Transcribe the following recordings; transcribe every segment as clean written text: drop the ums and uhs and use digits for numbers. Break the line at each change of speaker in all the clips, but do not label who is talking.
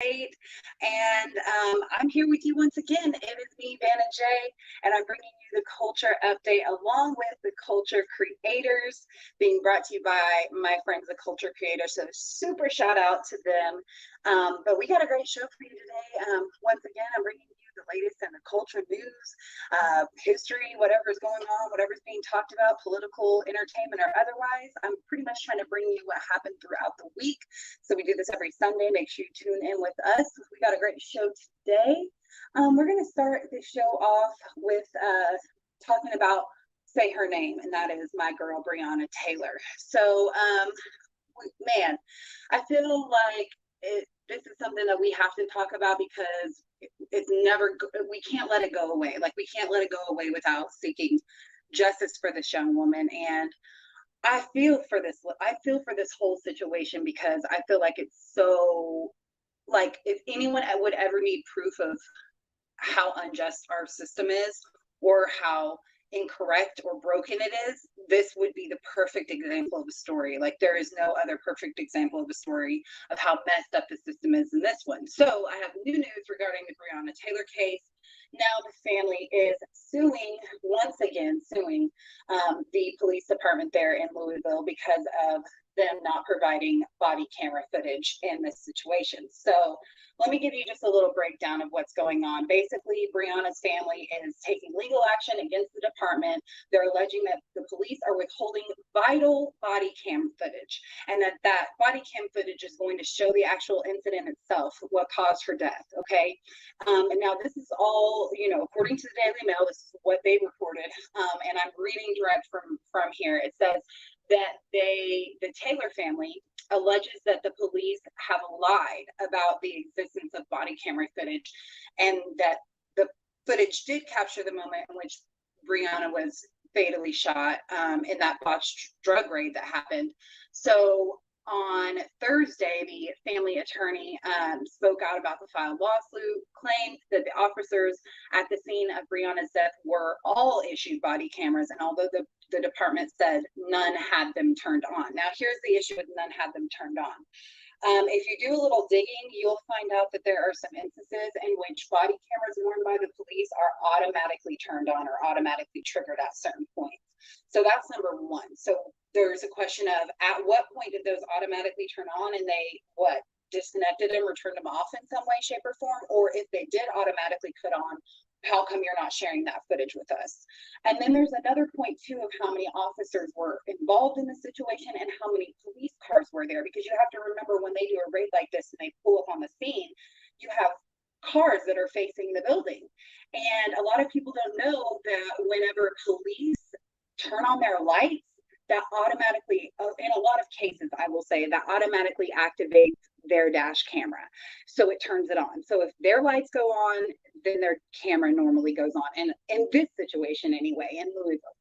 And I'm here with you once again. It is me, Vanna J, and I'm bringing you the culture update along with the culture creators, being brought to you by my friends, the culture creators. So super shout out to them. But we got a great show for you today. Once again, I'm bringing you the latest in the culture news, history, whatever's going on, whatever's being talked about, political, entertainment, or otherwise. I'm pretty much trying to bring you what happened throughout the week. So we do this every Sunday. Make sure you tune in with us. We got a great show today. We're going to start the show off with talking about Say Her Name, and that is my girl, Breonna Taylor. So, man, I feel like this is something that we have to talk about because it's never, we can't let it go away. Like, we can't let it go away without seeking justice for this young woman. And I feel for this whole situation because I feel like it's so, like, if anyone would ever need proof of how unjust our system is or how incorrect or broken it is, this would be the perfect example of a story. Like, there is no other perfect example of a story of how messed up the system is in this one. So I have new news regarding the Breonna Taylor case. Now the family is once again suing the police department there in Louisville because of them not providing body camera footage in this situation. So let me give you just a little breakdown of what's going on. Basically, Breonna's family is taking legal action against the department. They're alleging that the police are withholding vital body cam footage, and that body cam footage is going to show the actual incident itself, what caused her death, okay? And now this is all, according to the Daily Mail, this is what they reported, and I'm reading direct from here. It says that the Taylor family alleges that the police have lied about the existence of body camera footage, and that the footage did capture the moment in which Breonna was fatally shot in that botched drug raid that happened. So on Thursday, the family attorney spoke out about the filed lawsuit, claimed that the officers at the scene of Breonna's death were all issued body cameras, and although the department said none had them turned on. Now, here's the issue with none had them turned on. If you do a little digging, you'll find out that there are some instances in which body cameras worn by the police are automatically turned on or automatically triggered at certain points. So that's number one. So there's a question of at what point did those automatically turn on and they disconnected them or turned them off in some way, shape, or form, or if they did automatically put on, how come you're not sharing that footage with us? And then there's another point too of how many officers were involved in the situation and how many police cars were there, because you have to remember when they do a raid like this and they pull up on the scene, you have cars that are facing the building. And a lot of people don't know that whenever police turn on their lights, that automatically, in a lot of cases, I will say, that automatically activates their dash camera. So it turns it on. So if their lights go on, then their camera normally goes on. And in this situation anyway, in Louisville.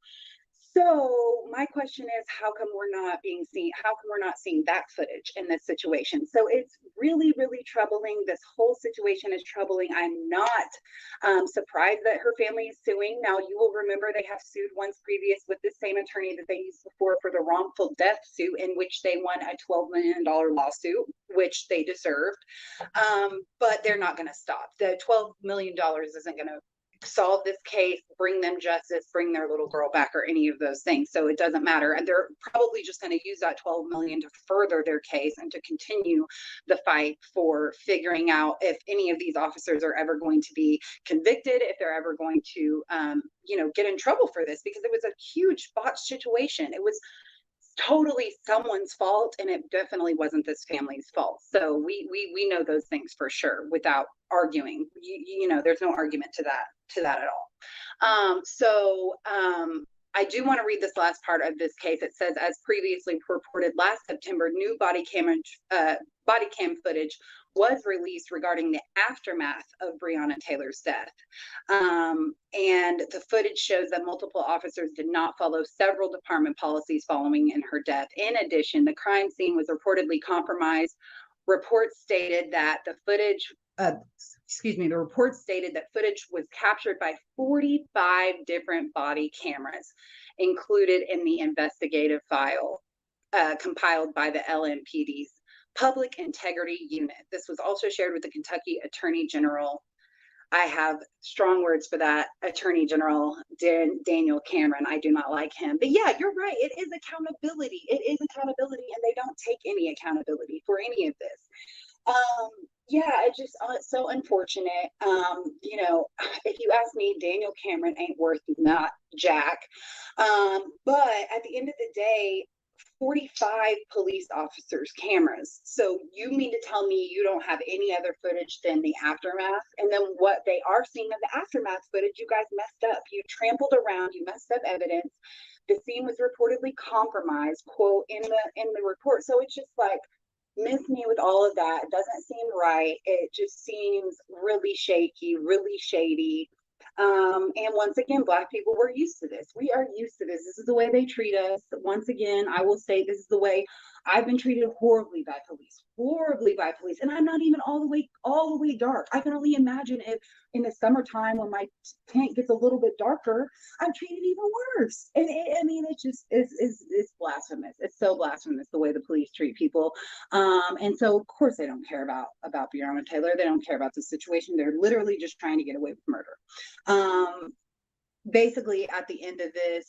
So my question is, how come we're not being seen? How come we're not seeing that footage in this situation? So it's really, really troubling. This whole situation is troubling. I'm not surprised that her family is suing. Now, you will remember they have sued once previous with the same attorney that they used before for the wrongful death suit, in which they won a $12 million lawsuit, which they deserved. But they're not going to stop. The $12 million isn't going to solve this case, bring them justice, bring their little girl back, or any of those things. So it doesn't matter. And they're probably just going to use that 12 million to further their case and to continue the fight for figuring out if any of these officers are ever going to be convicted, if they're ever going to, get in trouble for this, because it was a huge botched situation. It was totally someone's fault, and it definitely wasn't this family's fault. So we know those things for sure without arguing. There's no argument to that at all. I do want to read this last part of this case. It says, as previously reported last September, new body cam footage was released regarding the aftermath of Breonna Taylor's death. And the footage shows that multiple officers did not follow several department policies following in her death. In addition, the crime scene was reportedly compromised. Reports stated that footage was captured by 45 different body cameras included in the investigative file compiled by the LMPD's Public Integrity Unit. This was also shared with the Kentucky Attorney General. I have strong words for that Attorney General, Daniel Cameron. I do not like him. But yeah, you're right. It is accountability. It is accountability, and they don't take any accountability for any of this. Yeah, it's just so unfortunate. If you ask me, Daniel Cameron ain't worth not jack. But at the end of the day, 45 police officers cameras. So you mean to tell me you don't have any other footage than the aftermath? And then what they are seeing of the aftermath footage, you guys messed up. You trampled around, you messed up evidence. The scene was reportedly compromised, quote, in the report. So it's just like, miss me with all of that. It doesn't seem right. It just seems really shaky, really shady. And once again, Black people, we're used to this. We are used to this. This is the way they treat us. Once again, I will say this is the way I've been treated horribly by police. And I'm not even all the way dark. I can only imagine if in the summertime when my tank gets a little bit darker, I'm treated even worse. And it's blasphemous. It's so blasphemous the way the police treat people. And so of course they don't care about Breonna Taylor. They don't care about the situation. They're literally just trying to get away with murder. Basically at the end of this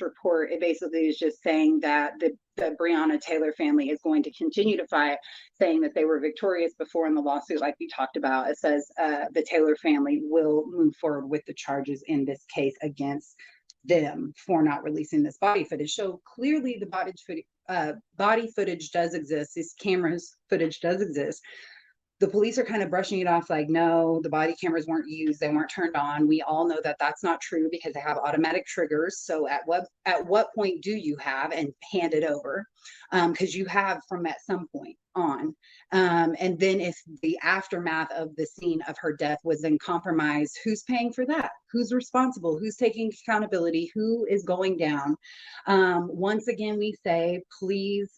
report, it basically is just saying that the Breonna Taylor family is going to continue to fight, saying that they were victorious before in the lawsuit, like we talked about. It says the Taylor family will move forward with the charges in this case against them for not releasing this body footage. So clearly the body footage does exist. This camera's footage does exist. The police are kind of brushing it off like, no, the body cameras weren't used. They weren't turned on. We all know that that's not true because they have automatic triggers. So at what point do you have and hand it over? Because you have from at some point on. And then if the aftermath of the scene of her death was then compromised, who's paying for that? Who's responsible? Who's taking accountability? Who is going down? Once again, we say, please,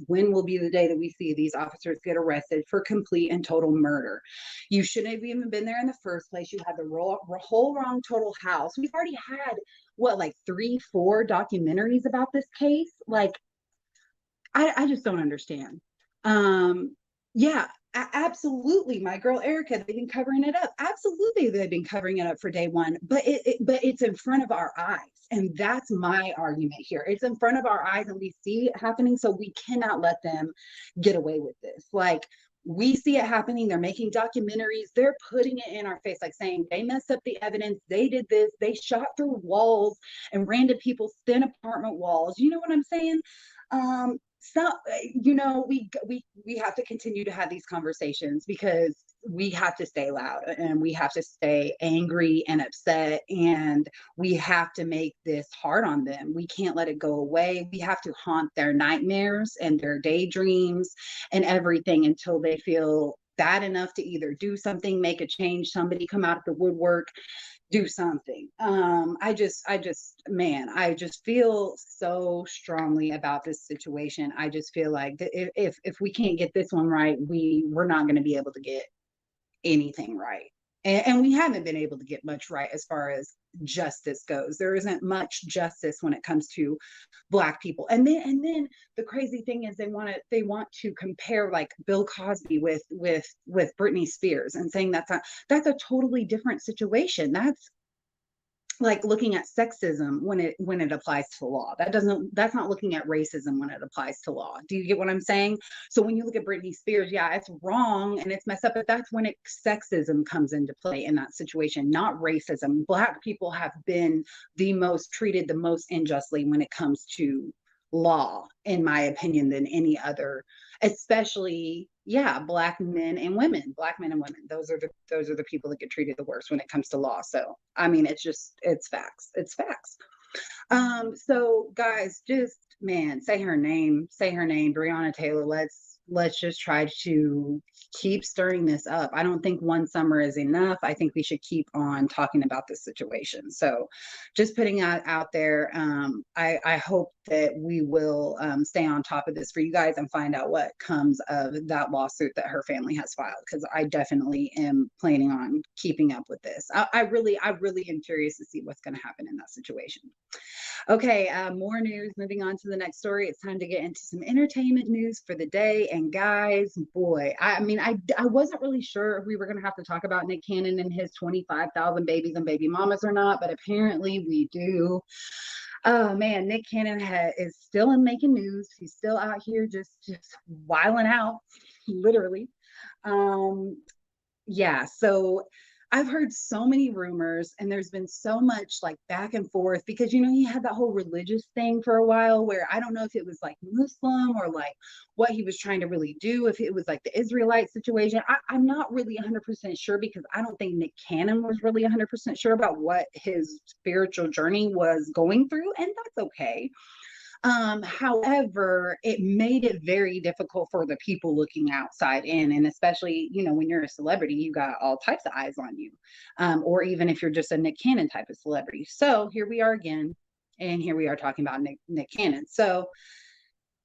when will be the day that we see these officers get arrested for complete and total murder? You shouldn't have even been there in the first place. You had the whole wrong total house. We've already had, like 3-4 documentaries about this case? Like, I just don't understand. Yeah, absolutely. My girl Erica, they've been covering it up. Absolutely, they've been covering it up for day one, but it's in front of our eyes. And that's my argument here. It's in front of our eyes and we see it happening. So we cannot let them get away with this. Like, we see it happening. They're making documentaries. They're putting it in our face, like saying they messed up the evidence. They did this. They shot through walls and ran to people's thin apartment walls. You know what I'm saying? So, we have to continue to have these conversations because we have to stay loud and we have to stay angry and upset, and we have to make this hard on them. We can't let it go away. We have to haunt their nightmares and their daydreams and everything until they feel bad enough to either do something, make a change, somebody come out of the woodwork, do something. I just feel so strongly about this situation. I just feel like if we can't get this one right, we're not going to be able to get anything right. And we haven't been able to get much right as far as justice goes. There isn't much justice when it comes to Black people. And then the crazy thing is they want to compare like Bill Cosby with Britney Spears and saying that's a totally different situation. That's like looking at sexism when it applies to law. That's not looking at racism when it applies to law. Do you get what I'm saying? So when you look at Britney Spears, yeah, it's wrong and it's messed up, but that's when sexism comes into play in that situation, not racism. Black people have been treated the most unjustly when it comes to law, in my opinion, than any other, especially Black men and women. Those are the people that get treated the worst when it comes to law. So I mean, it's facts. So guys, just say her name, Breonna Taylor. Let's just try to keep stirring this up. I don't think one summer is enough. I think we should keep on talking about this situation. So just putting out there, I hope that we will stay on top of this for you guys and find out what comes of that lawsuit that her family has filed, because I definitely am planning on keeping up with this. I really am curious to see what's going to happen in that situation. Okay, more news. Moving on to the next story. It's time to get into some entertainment news for the day. And guys, boy, I wasn't really sure if we were going to have to talk about Nick Cannon and his 25,000 babies and baby mamas or not, but apparently we do. Oh man, Nick Cannon is still in making news. He's still out here just wiling out, literally. Um, yeah, so I've heard so many rumors, and there's been so much like back and forth because he had that whole religious thing for a while where I don't know if it was like Muslim or like what he was trying to really do, if it was like the Israelite situation. I'm not really 100% sure because I don't think Nick Cannon was really 100% sure about what his spiritual journey was going through, and that's okay. However, it made it very difficult for the people looking outside in, and especially, when you're a celebrity, you got all types of eyes on you, or even if you're just a Nick Cannon type of celebrity. So here we are again, and here we are talking about Nick Cannon. So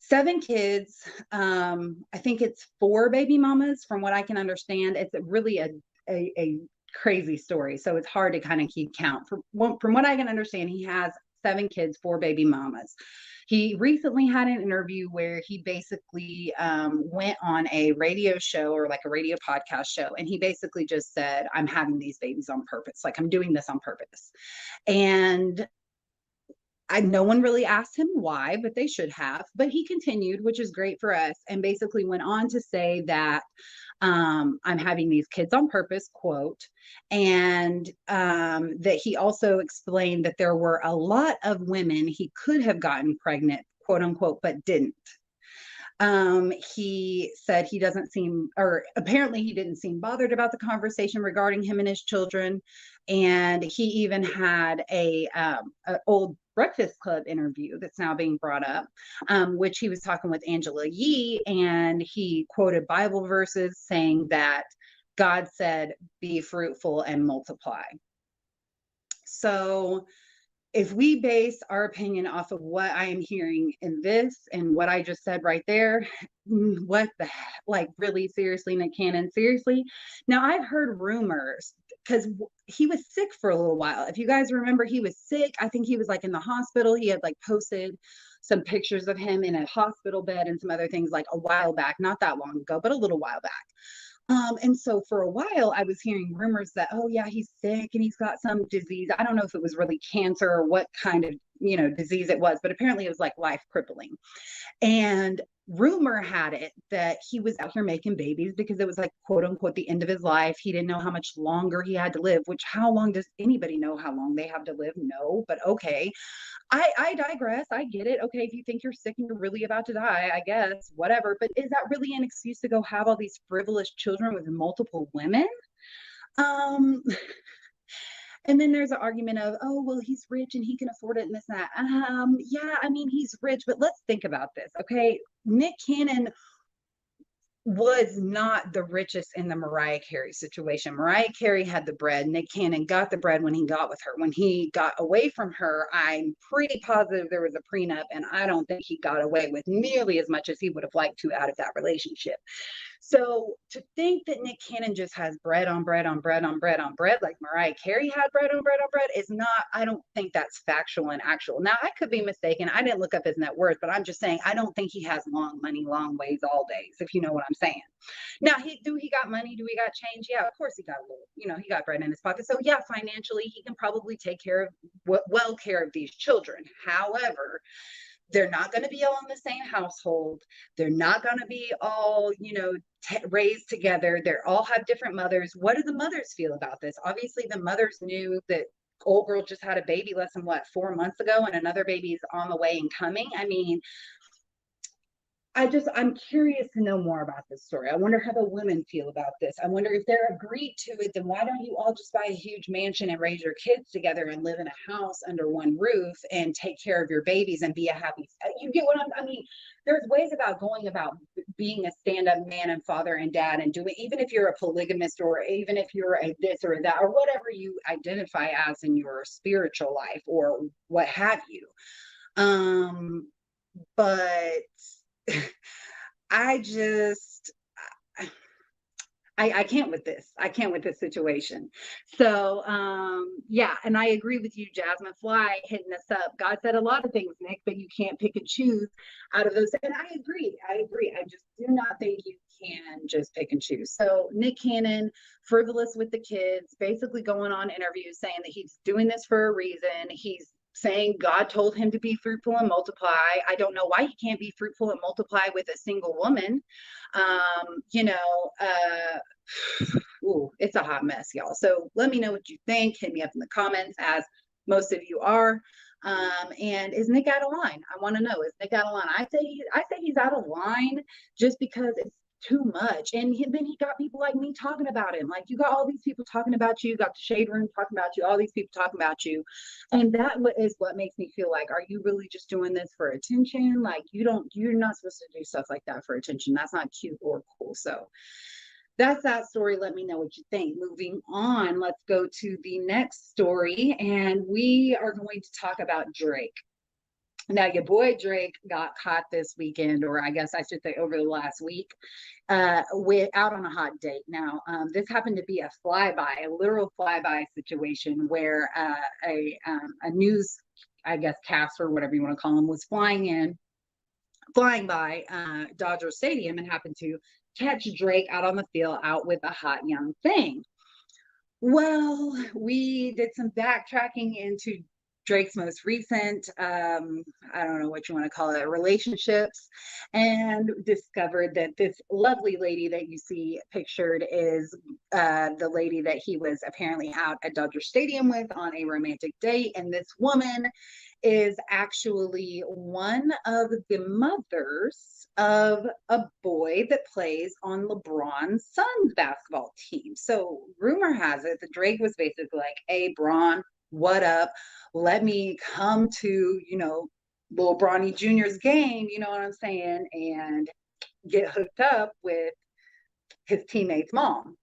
7 kids. I think it's 4 baby mamas, from what I can understand. It's really a crazy story, so it's hard to kind of keep count. From what I can understand, he has 7 kids, 4 baby mamas. He recently had an interview where he basically went on a radio show or like a radio podcast show, and he basically just said, "I'm having these babies on purpose. Like, I'm doing this on purpose." And no one really asked him why, but they should have. But he continued, which is great for us, and basically went on to say that I'm having these kids on purpose, quote, and that he also explained that there were a lot of women he could have gotten pregnant, quote unquote, but didn't. He said he doesn't seem, or apparently he didn't seem bothered about the conversation regarding him and his children. And he even had a old Breakfast Club interview that's now being brought up, which he was talking with Angela Yee, and he quoted Bible verses saying that God said, "Be fruitful and multiply." So if we base our opinion off of what I am hearing in this and what I just said right there, what the heck? Like, really, seriously, Nick Cannon, seriously? Now, I've heard rumors because he was sick for a little while. If you guys remember, he was sick. I think he was like in the hospital. He had like posted some pictures of him in a hospital bed and some other things like a while back, not that long ago, but a little while back. And so for a while, I was hearing rumors that, oh, yeah, he's sick and he's got some disease. I don't know if it was really cancer or what kind of, disease it was, but apparently it was like life crippling. And rumor had it that he was out here making babies because it was like, quote unquote, the end of his life. He didn't know how much longer he had to live, which how long does anybody know how long they have to live? No, but okay. I digress. I get it. Okay, if you think you're sick and you're really about to die, I guess, whatever. But is that really an excuse to go have all these frivolous children with multiple women? Um, and then there's an argument of, oh, well, he's rich and he can afford it and this and that. Yeah, I mean, he's rich, but let's think about this, okay? Nick Cannon was not the richest in the Mariah Carey situation. Mariah Carey had the bread. Nick Cannon got the bread when he got with her. When he got away from her, I'm pretty positive there was a prenup, and I don't think he got away with nearly as much as he would have liked to out of that relationship. So to think that Nick Cannon just has bread on bread on bread on bread on bread, like Mariah Carey had bread on bread on bread, is not, I don't think that's factual and actual. Now, I could be mistaken. I didn't look up his net worth, but I'm just saying, I don't think he has long money, long ways, all days, if you know what I'm saying. Now, he got money? Do he got change? Yeah, of course he got a little, he got bread in his pocket. So yeah, financially, he can probably take care of, well care of these children. However, they're not going to be all in the same household. They're not going to be all, raised together. They all have different mothers. What do the mothers feel about this? Obviously, the mothers knew that old girl just had a baby less than 4 months ago, and another baby is on the way and coming. I mean, I'm curious to know more about this story. I wonder how the women feel about this. I wonder if they're agreed to it, then why don't you all just buy a huge mansion and raise your kids together and live in a house under one roof and take care of your babies and be a happy, you get what I mean, there's ways about going about being a stand-up man and father and dad and doing, even if you're a polygamist or even if you're a this or that or whatever you identify as in your spiritual life or what have you. But I just, I can't with this. I can't with this situation. So, yeah, and I agree with you, Jasmine Fly, hitting us up. God said a lot of things, Nick, but you can't pick and choose out of those. And I agree. I agree. I just do not think you can just pick and choose. So, Nick Cannon, frivolous with the kids, basically going on interviews saying that he's doing this for a reason. He's saying God told him to be fruitful and multiply. I don't know why he can't be fruitful and multiply with a single woman. You know, ooh, it's a hot mess, y'all. So let me know what you think. Hit me up in the comments, as most of you are. And is Nick out of line? I want to know, is Nick out of line? I say he's out of line just because it's too much. And then he got people like me talking about him. Like, you got all these people talking about you, got the shade room talking about you, all these people talking about you. And that is what makes me feel like, are you really just doing this for attention? Like, you're not supposed to do stuff like that for attention. That's not cute or cool. So that's that story. Let me know what you think. Moving on, let's go to the next story. And we are going to talk about Drake. Now, your boy Drake got caught this weekend, or I guess I should say over the last week, with out on a hot date. Now, this happened to be a flyby, a literal flyby situation where a news, I guess, cast or whatever you want to call him, was flying by Dodger Stadium and happened to catch Drake out on the field out with a hot young thing. Well, we did some backtracking into Drake's most recent, I don't know what you want to call it, relationships, and discovered that this lovely lady that you see pictured is the lady that he was apparently out at Dodger Stadium with on a romantic date. And this woman is actually one of the mothers of a boy that plays on LeBron's son's basketball team. So rumor has it that Drake was basically like, hey, Bron, what up? Let me come to, little Bronny Jr.'s game, you know what I'm saying, and get hooked up with his teammate's mom.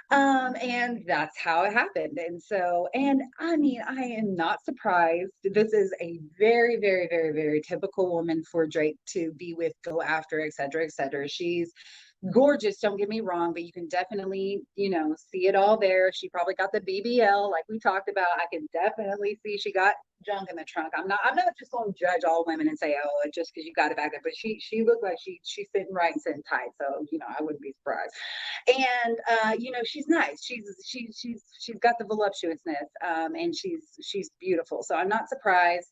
And that's how it happened. And so, and I mean, I am not surprised. This is a very, very, very, very typical woman for Drake to be with, go after, et cetera, et cetera. She's gorgeous, don't get me wrong, but you can definitely, see it all there. She probably got the BBL, like we talked about. I can definitely see she got junk in the trunk. I'm not just going to judge all women and say, oh, just because you got it back there. But she looked like she's sitting right and sitting tight. So, I wouldn't be surprised. And she's nice. She's got the voluptuousness, and she's beautiful. So I'm not surprised.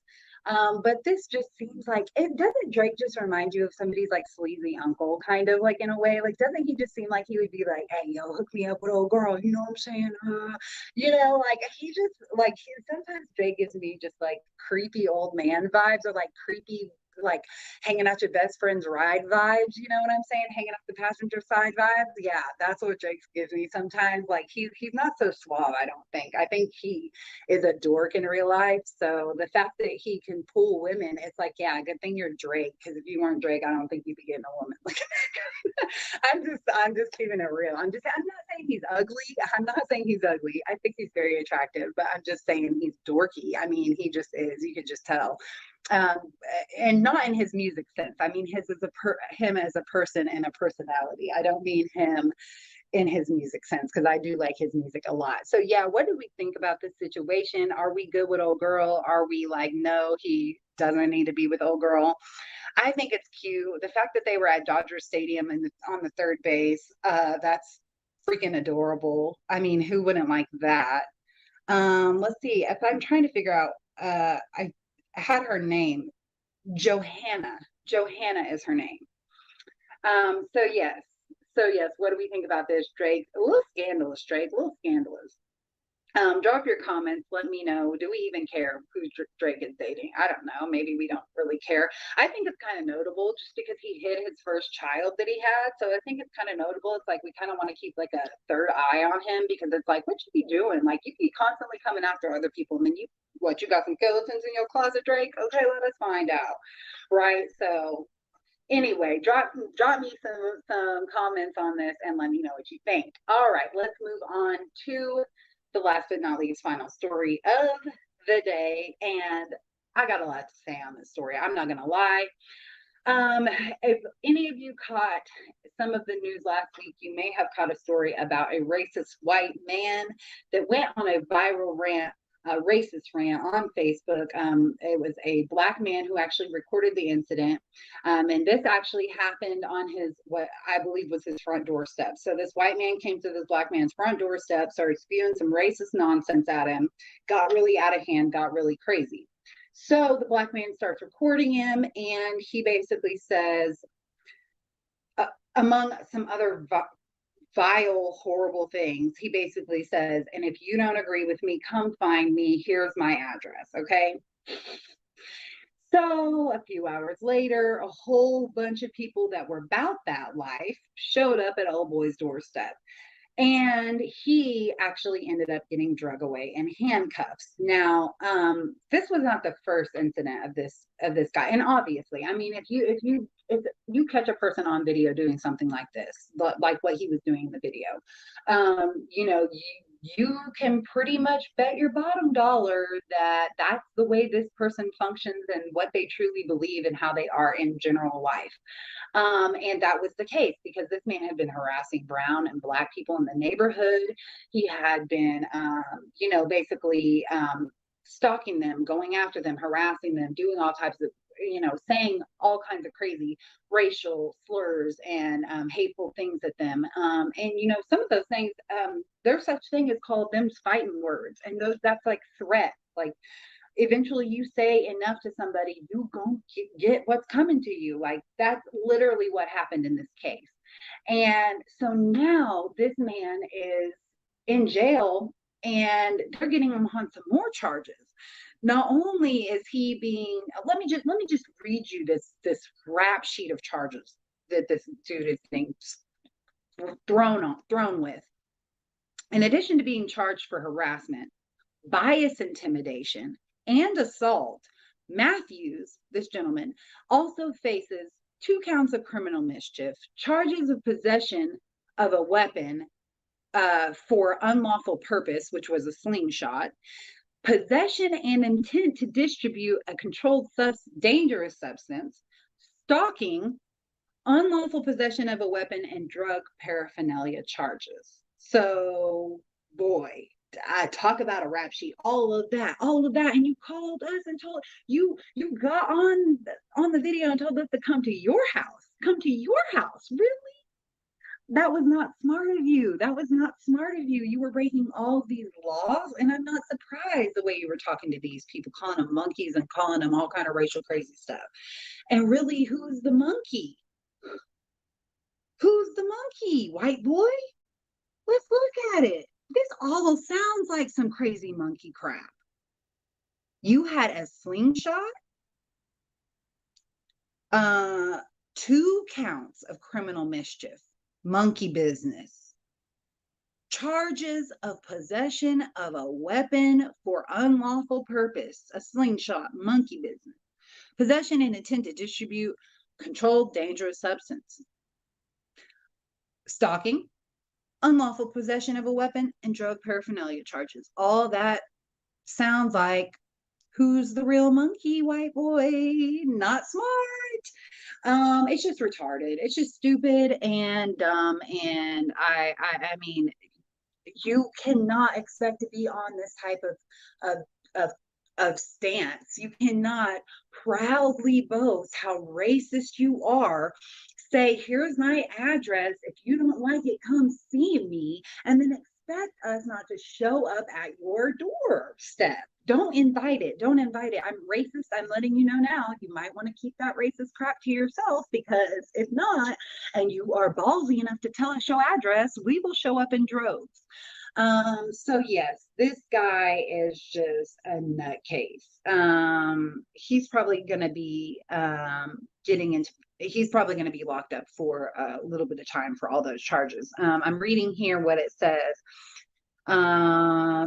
But this just seems like, it doesn't Drake just remind you of somebody's like sleazy uncle, kind of like, in a way? Like, doesn't he just seem like he would be like, hey, yo, hook me up with old girl, you know what I'm saying? Like, he just like, sometimes Drake gives me just like creepy old man vibes, or like creepy, like hanging out your best friend's ride vibes, you know what I'm saying? Hanging out the passenger side vibes. Yeah, that's what Drake gives me sometimes. Like, he's not so suave, I don't think. I think he is a dork in real life. So the fact that he can pull women, it's like, yeah, good thing you're Drake, because if you weren't Drake, I don't think you'd be getting a woman. Like, I'm just keeping it real. I'm not saying he's ugly. I'm not saying he's ugly. I think he's very attractive, but I'm just saying he's dorky. I mean, he just is. You could just tell. um, and not in his music sense. I mean him as a person and a personality. I don't mean him in his music sense, because I do like his music a lot. So yeah, what do we think about this situation? Are we good with old girl? Are we like, no, he doesn't need to be with old girl? I think it's cute. The fact that they were at Dodger Stadium and on the third base, that's freaking adorable. I mean, who wouldn't like that? Let's see. If I'm trying to figure out, I had her name, Johanna. Johanna is her name. So yes. So yes, what do we think about this, Drake? A little scandalous, Drake. A little scandalous. Drop your comments. Let me know. Do we even care who Drake is dating? I don't know. Maybe we don't really care. I think it's kind of notable just because he hid his first child that he had. So I think it's kind of notable. It's like we kind of want to keep like a third eye on him, because it's like, what you be doing? Like, you be constantly coming after other people, and then you got some skeletons in your closet, Drake? Okay, let us find out. Right? So anyway, drop me some comments on this and let me know what you think. All right, let's move on to the last but not least final story of the day. And I got a lot to say on this story. I'm not gonna lie. If any of you caught some of the news last week, you may have caught a story about a racist white man that went on a viral rant, a racist rant on Facebook. It was a black man who actually recorded the incident. And this actually happened on his, what I believe was his front doorstep. So this white man came to this black man's front doorstep, started spewing some racist nonsense at him, got really out of hand, got really crazy. So the black man starts recording him, and he basically says, among some other vile, horrible things, he basically says, and if you don't agree with me, come find me. Here's my address. Okay. So a few hours later, a whole bunch of people that were about that life showed up at old boy's doorstep. And he actually ended up getting drug away in handcuffs. Now, this was not the first incident of this guy. And obviously, I mean, if you catch a person on video doing something like this, like what he was doing in the video, you can pretty much bet your bottom dollar that that's the way this person functions and what they truly believe and how they are in general life. And that was the case because this man had been harassing brown and black people in the neighborhood. He had been, basically stalking them, going after them, harassing them, doing all types of, saying all kinds of crazy racial slurs and hateful things at them. Some of those things, there's such thing as called them fighting words, and that's like threats, like eventually you say enough to somebody, you gonna get what's coming to you. Like that's literally what happened in this case. And so now this man is in jail and they're getting him on some more charges. Not only is he being, let me just read you this rap sheet of charges that this dude is being thrown with. In addition to being charged for harassment, bias intimidation, and assault, Matthews, this gentleman, also faces 2 counts of criminal mischief, charges of possession of a weapon for unlawful purpose, which was a slingshot, possession and intent to distribute a controlled dangerous substance, stalking, unlawful possession of a weapon, and drug paraphernalia charges. So, boy, I talk about a rap sheet, all of that, and you called us and told you got on the video and told us to come to your house. Really? That was not smart of you. That was not smart of you. You were breaking all of these laws, and I'm not surprised the way you were talking to these people, calling them monkeys and calling them all kind of racial crazy stuff. And really, who's the monkey? Who's the monkey, white boy? Let's look at it. This all sounds like some crazy monkey crap. You had a slingshot, 2 counts of criminal mischief, monkey business, charges of possession of a weapon for unlawful purpose, a slingshot, monkey business, possession and intent to distribute controlled dangerous substance, stalking, unlawful possession of a weapon, and drug paraphernalia charges. All that sounds like who's the real monkey, white boy? Not smart. It's just retarded. It's just stupid and dumb. And I mean, you cannot expect to be on this type of stance. You cannot proudly boast how racist you are, say, here's my address. If you don't like it, come see me, and then expect us not to show up at your doorstep. Don't invite it. Don't invite it. I'm racist. I'm letting you know now. You might want to keep that racist crap to yourself, because if not, and you are ballsy enough to tell us your address, we will show up in droves. So yes, this guy is just a nutcase. He's probably going to be he's probably going to be locked up for a little bit of time for all those charges. I'm reading here what it says.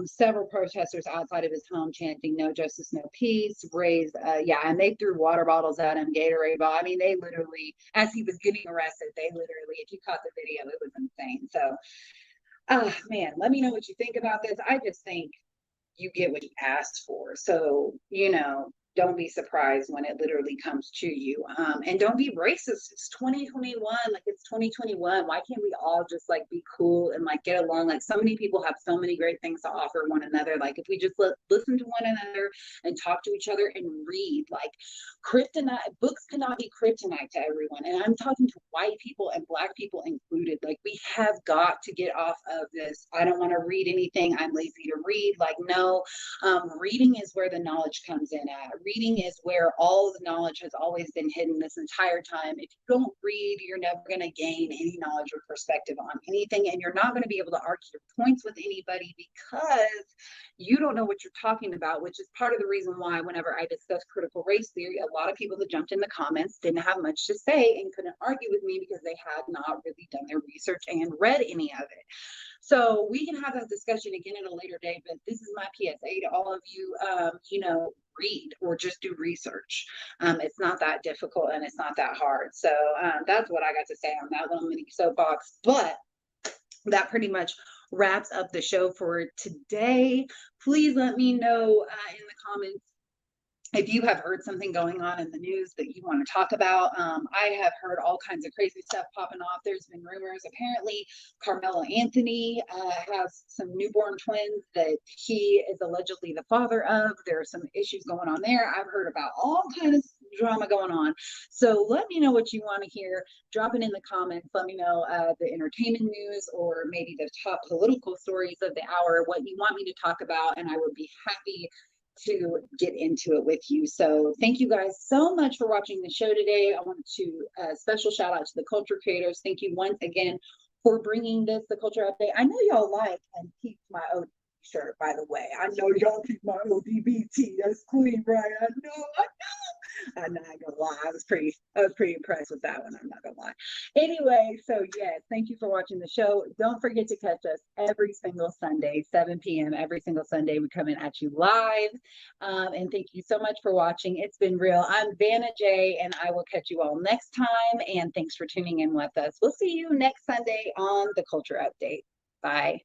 Several protesters outside of his home chanting "No justice, no peace" raised, and they threw water bottles at him, Gatorade bottle. I mean, they literally, as he was getting arrested, if you caught the video, it was insane. So, man, let me know what you think about this. I just think you get what you asked for. So, don't be surprised when it literally comes to you. And don't be racist. It's 2021, like it's 2021. Why can't we all just like be cool and like get along? Like so many people have so many great things to offer one another. Like if we just listen to one another and talk to each other and read, like kryptonite books cannot be kryptonite to everyone. And I'm talking to white people and black people included. Like we have got to get off of this. I don't want to read anything. I'm lazy to read. Like, no, reading is where the knowledge comes in at. Reading is where all of the knowledge has always been hidden this entire time. If you don't read, you're never going to gain any knowledge or perspective on anything, and you're not going to be able to argue your points with anybody because you don't know what you're talking about, which is part of the reason why whenever I discuss critical race theory, a lot of people that jumped in the comments didn't have much to say and couldn't argue with me because they had not really done their research and read any of it. So we can have that discussion again at a later date, but this is my PSA to all of you, read or just do research. It's not that difficult and it's not that hard. So that's what I got to say on that little mini soapbox. But that pretty much wraps up the show for today. Please let me know in the comments if you have heard something going on in the news that you want to talk about. I have heard all kinds of crazy stuff popping off. There's been rumors. Apparently, Carmelo Anthony has some newborn twins that he is allegedly the father of. There are some issues going on there. I've heard about all kinds of drama going on. So let me know what you want to hear. Drop it in the comments. Let me know the entertainment news or maybe the top political stories of the hour, what you want me to talk about, and I would be happy to get into it with you. So thank you guys so much for watching the show today. I want to special shout out to the culture creators. Thank you once again for bringing this, the culture update. I know y'all like and keep my OD shirt, by the way. I know y'all keep my ODBT. That's clean, right? I know. I'm not gonna lie. I was pretty impressed with that one. I'm not gonna lie. Anyway, so yes, thank you for watching the show. Don't forget to catch us every single Sunday, 7 p.m. Every single Sunday, we come in at you live. And thank you so much for watching. It's been real. I'm Vanna J, and I will catch you all next time. And thanks for tuning in with us. We'll see you next Sunday on the Culture Update. Bye.